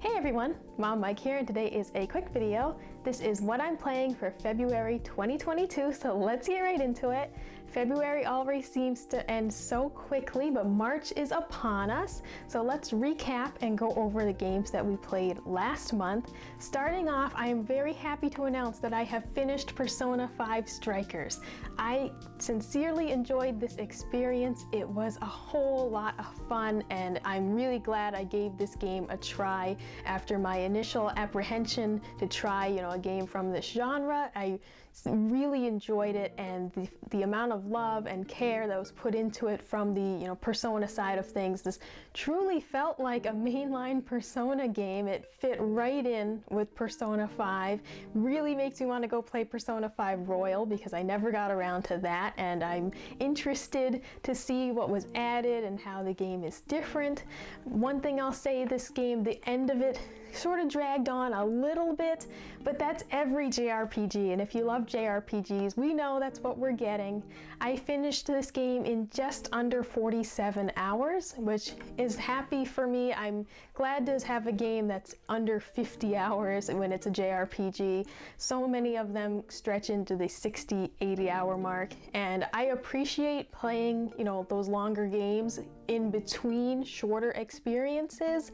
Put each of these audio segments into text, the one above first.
Hey everyone, Mom Mike here, and today is a quick video. This is what I'm playing for February 2022, so let's get right into it. February already seems to end so quickly, but March is upon us. So let's recap and go over the games that we played last month. Starting off, I am very happy to announce that I have finished Persona 5 Strikers. I sincerely enjoyed this experience. It was a whole lot of fun, and I'm really glad I gave this game a try after my initial apprehension to try, a game from this genre. I really enjoyed it, and the amount of love and care that was put into it from the Persona side of things. This truly felt like a mainline Persona game. It fit right in with Persona 5. Really makes me want to go play Persona 5 Royal because I never got around to that, and I'm interested to see what was added and how the game is different. One thing I'll say, this game, the end of it sort of dragged on a little bit, but that's every JRPG, and if you love JRPGs, we know that's what we're getting. I finished this game in just under 47 hours, which is happy for me. I'm glad to have a game that's under 50 hours when it's a JRPG. So many of them stretch into the 60, 80 hour mark, and I appreciate playing, those longer games in between shorter experiences,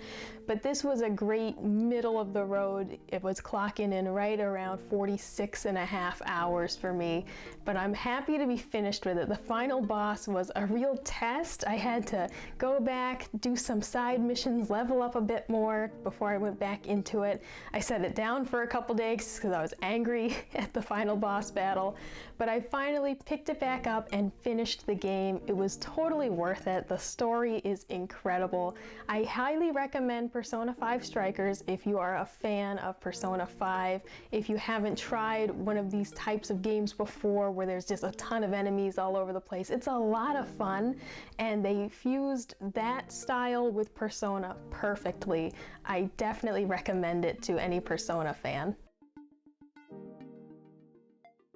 but this was a great middle of the road. It was clocking in right around 46 and a half hours for me, but I'm happy to be finished with it. The final boss was a real test. I had to go back, do some side missions, level up a bit more before I went back into it. I set it down for a couple days because I was angry at the final boss battle, but I finally picked it back up and finished the game. It was totally worth it. The story is incredible. I highly recommend Persona 5 Strikers if you are a fan of Persona 5. If you haven't tried one of these types of games before where there's just a ton of enemies all over the place, it's a lot of fun, and they fused that style with Persona perfectly. I definitely recommend it to any Persona fan.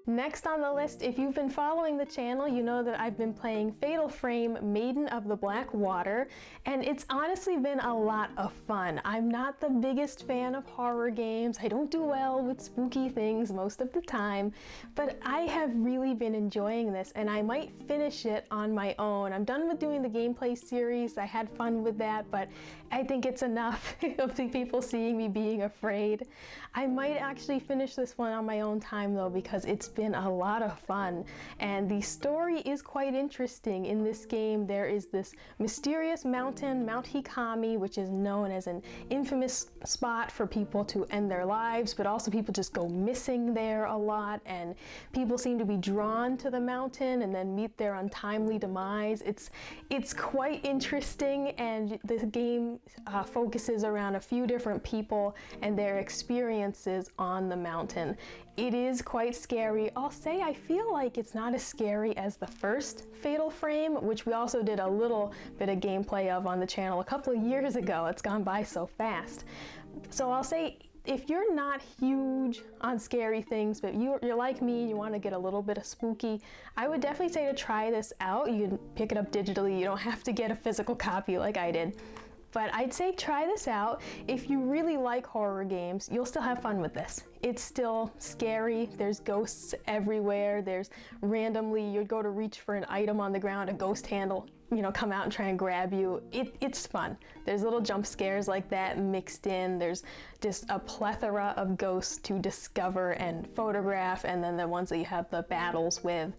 Next on the list, if you've been following the channel, you know that I've been playing Fatal Frame: Maiden of the Black Water, and it's honestly been a lot of fun. I'm not the biggest fan of horror games. I don't do well with spooky things most of the time, but I have really been enjoying this, and I might finish it on my own. I'm done with doing the gameplay series. I had fun with that, but I think it's enough of the people seeing me being afraid. I might actually finish this one on my own time though, because it's been a lot of fun, and the story is quite interesting. In this game, there is this mysterious mountain, Mount Hikami, which is known as an infamous spot for people to end their lives, but also people just go missing there a lot, and people seem to be drawn to the mountain and then meet their untimely demise. It's quite interesting, and the game focuses around a few different people and their experiences on the mountain. It is quite scary. I'll say I feel like it's not as scary as the first Fatal Frame, which we also did a little bit of gameplay of on the channel a couple of years ago. It's gone by so fast. So I'll say, if you're not huge on scary things, but you're like me, you want to get a little bit of spooky, I would definitely say to try this out. You can pick it up digitally. You don't have to get a physical copy like I did. But I'd say try this out. If you really like horror games, you'll still have fun with this. It's still scary. There's ghosts everywhere. There's randomly, you'd go to reach for an item on the ground, a ghost handle, come out and try and grab you. It's fun. There's little jump scares like that mixed in. There's just a plethora of ghosts to discover and photograph, and then the ones that you have the battles with.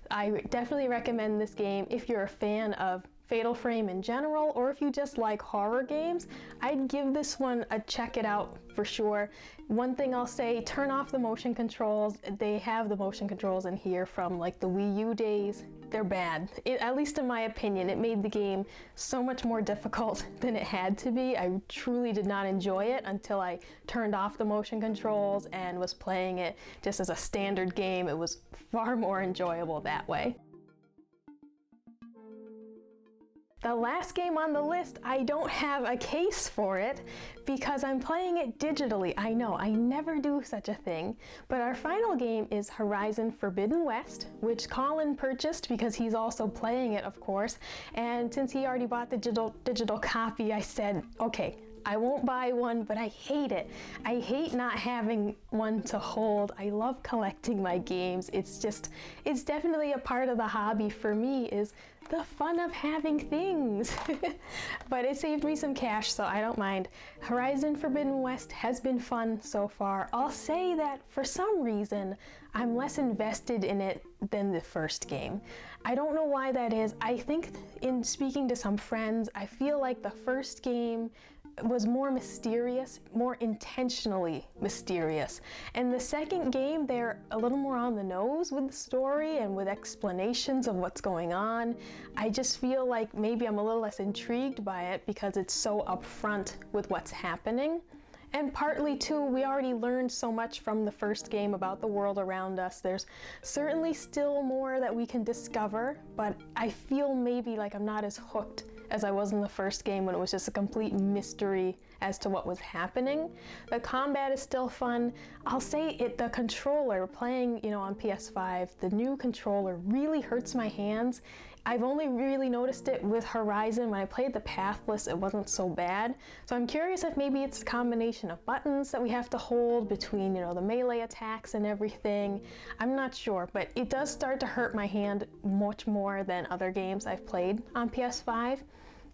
I definitely recommend this game if you're a fan of Fatal Frame in general, or if you just like horror games. I'd give this one a check it out for sure. One thing I'll say, turn off the motion controls. They have the motion controls in here from like the Wii U days. They're bad. At least in my opinion, it made the game so much more difficult than it had to be. I truly did not enjoy it until I turned off the motion controls and was playing it just as a standard game. It was far more enjoyable that way. The last game on the list, I don't have a case for it because I'm playing it digitally. I know, I never do such a thing. But our final game is Horizon Forbidden West, which Colin purchased because he's also playing it, of course. And since he already bought the digital copy, I said, okay, I won't buy one, but I hate it. I hate not having one to hold. I love collecting my games. It's definitely a part of the hobby for me, is the fun of having things. But it saved me some cash, so I don't mind. Horizon Forbidden West has been fun so far. I'll say that for some reason, I'm less invested in it than the first game. I don't know why that is. I think in speaking to some friends, I feel like the first game was more mysterious, more intentionally mysterious. And the second game, they're a little more on the nose with the story and with explanations of what's going on. I just feel like maybe I'm a little less intrigued by it because it's so upfront with what's happening. And partly too, we already learned so much from the first game about the world around us. There's certainly still more that we can discover, but I feel maybe like I'm not as hooked as I was in the first game when it was just a complete mystery as to what was happening. The combat is still fun. I'll say the controller, playing, on PS5, the new controller really hurts my hands. I've only really noticed it with Horizon. When I played the Pathless, it wasn't so bad. So I'm curious if maybe it's a combination of buttons that we have to hold between, the melee attacks and everything. I'm not sure, but it does start to hurt my hand much more than other games I've played on PS5.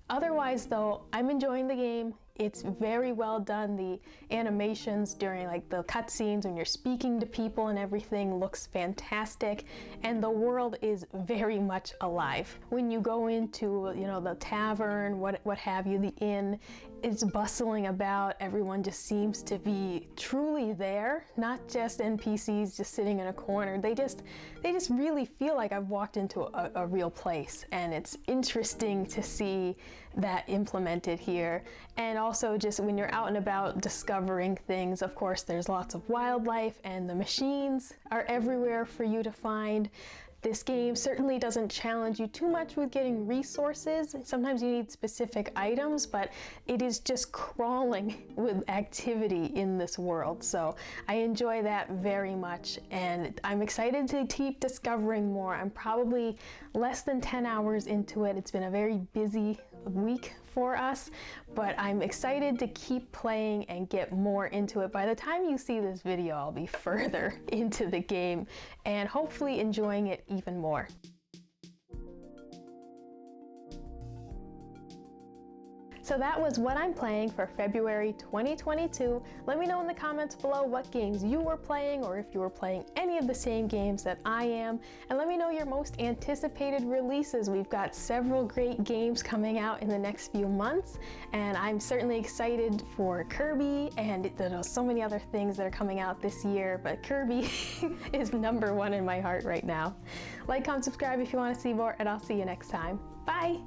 Otherwise though, I'm enjoying the game. It's very well done. The animations during the cutscenes when you're speaking to people and everything looks fantastic, and the world is very much alive. When you go into the tavern, what have you, the inn, it's bustling about. Everyone just seems to be truly there, not just NPCs just sitting in a corner. They just really feel like I've walked into a real place, and it's interesting to see that implemented here. And also just when you're out and about discovering things, of course there's lots of wildlife and the machines are everywhere for you to find. This game certainly doesn't challenge you too much with getting resources. Sometimes you need specific items, but it is just crawling with activity in this world. So I enjoy that very much, and I'm excited to keep discovering more. I'm probably less than 10 hours into it. It's been a very busy week for us, but I'm excited to keep playing and get more into it. By the time you see this video, I'll be further into the game and hopefully enjoying it even more. So that was what I'm playing for February 2022. Let me know in the comments below what games you were playing, or if you were playing any of the same games that I am. And let me know your most anticipated releases. We've got several great games coming out in the next few months, and I'm certainly excited for Kirby, and there's so many other things that are coming out this year, but Kirby is #1 in my heart right now. Like, comment, subscribe if you want to see more, and I'll see you next time. Bye!